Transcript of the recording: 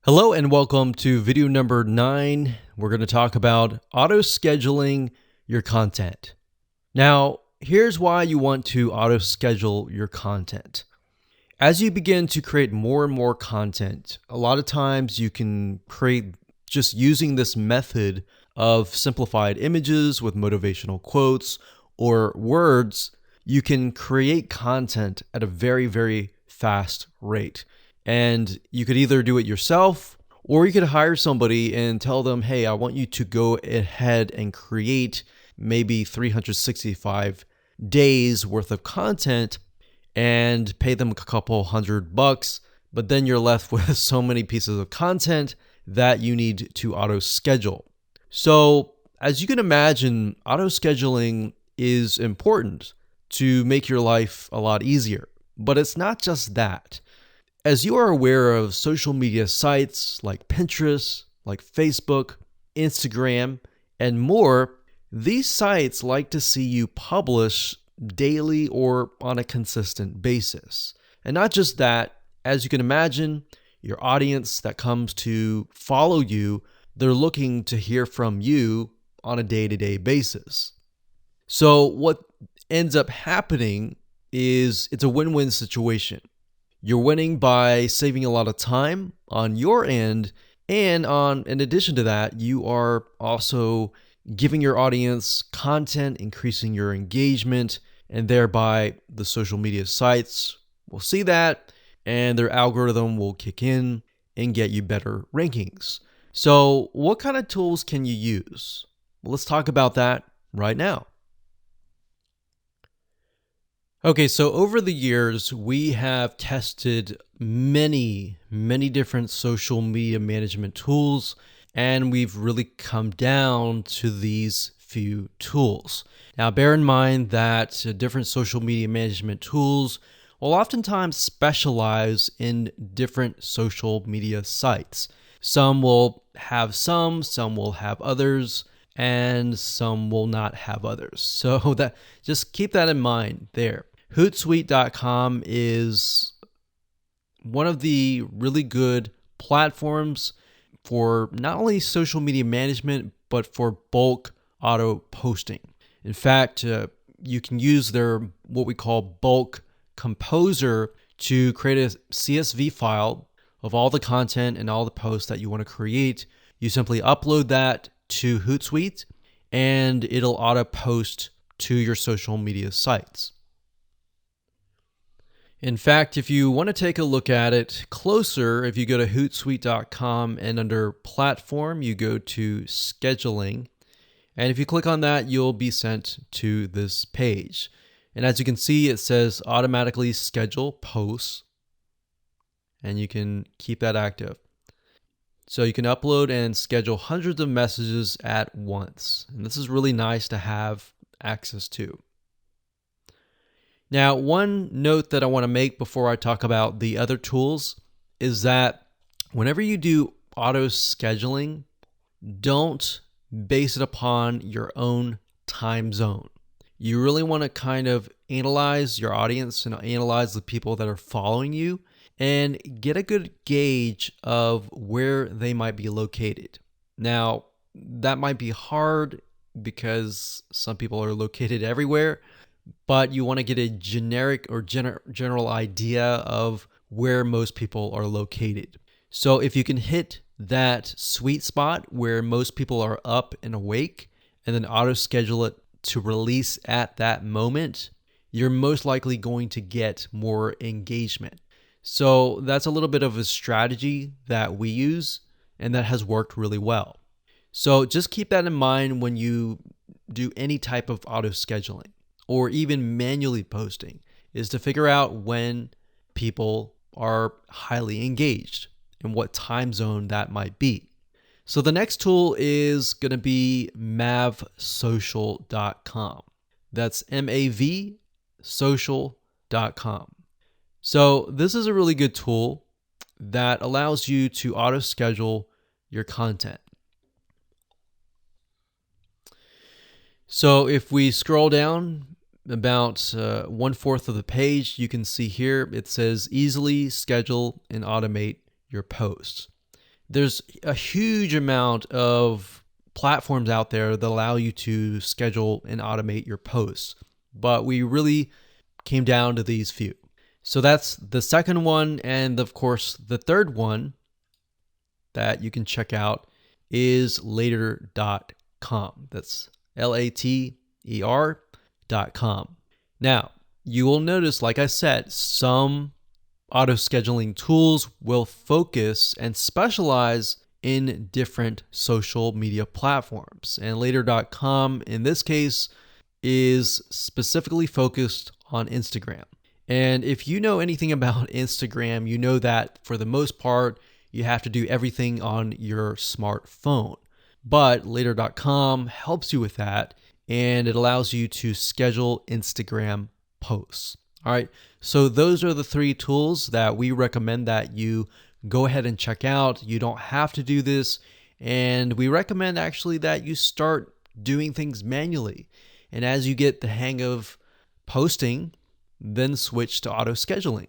Hello and welcome to video number 9. We're going to talk about auto-scheduling your content. Now, here's why you want to auto-schedule your content. As you begin to create more and more content, a lot of times you can create just using this method of simplified images with motivational quotes or words. You can create content at a very, very fast rate. And you could either do it yourself or you could hire somebody and tell them, hey, I want you to go ahead and create maybe 365 days worth of content and pay them a couple $100, but then you're left with so many pieces of content that you need to auto schedule. So as you can imagine, auto scheduling is important to make your life a lot easier, but it's not just that. As you are aware of social media sites like Pinterest, like Facebook, Instagram, and more, these sites like to see you publish daily or on a consistent basis. And not just that, as you can imagine, your audience that comes to follow you, they're looking to hear from you on a day-to-day basis. So what ends up happening is it's a win-win situation. You're winning by saving a lot of time on your end, and in addition to that, you are also giving your audience content, increasing your engagement, and thereby the social media sites will see that, and their algorithm will kick in and get you better rankings. So what kind of tools can you use? Well, let's talk about that right now. Okay, so over the years, we have tested many different social media management tools, and we've really come down to these few tools. Now, bear in mind that different social media management tools will oftentimes specialize in different social media sites. Some will have some will have others, and some will not have others. So just keep that in mind there. Hootsuite.com is one of the really good platforms for not only social media management, but for bulk auto posting. In fact, you can use their what we call bulk composer to create a CSV file of all the content and all the posts that you want to create. You simply upload that to Hootsuite and it'll auto post to your social media sites. In fact, if you want to take a look at it closer, if you go to Hootsuite.com and under Platform, you go to Scheduling. And if you click on that, you'll be sent to this page. And as you can see, it says automatically schedule posts. And you can keep that active. So you can upload and schedule hundreds of messages at once. And this is really nice to have access to. Now, one note that I want to make before I talk about the other tools is that whenever you do auto scheduling, don't base it upon your own time zone. You really want to kind of analyze your audience and analyze the people that are following you and get a good gauge of where they might be located. Now, that might be hard because some people are located everywhere, but you want to get a generic or general idea of where most people are located. So if you can hit that sweet spot where most people are up and awake and then auto schedule it to release at that moment, you're most likely going to get more engagement. So that's a little bit of a strategy that we use and that has worked really well. So just keep that in mind when you do any type of auto scheduling or even manually posting, is to figure out when people are highly engaged and what time zone that might be. So the next tool is going to be mavsocial.com. That's mavsocial.com. So this is a really good tool that allows you to auto schedule your content. So if we scroll down about 1/4 of the page, you can see here it says easily schedule and automate your posts. There's a huge amount of platforms out there that allow you to schedule and automate your posts, but we really came down to these few. So that's the second one. And of course, the third one that you can check out is later.com. That's later.com. Now, you will notice, like I said, some auto scheduling tools will focus and specialize in different social media platforms. And later.com, in this case, is specifically focused on Instagram. And if you know anything about Instagram, you know that for the most part, you have to do everything on your smartphone. But later.com helps you with that, and it allows you to schedule Instagram posts. All right, so those are the three tools that we recommend that you go ahead and check out. You don't have to do this, and we recommend actually that you start doing things manually. And as you get the hang of posting, then switch to auto scheduling.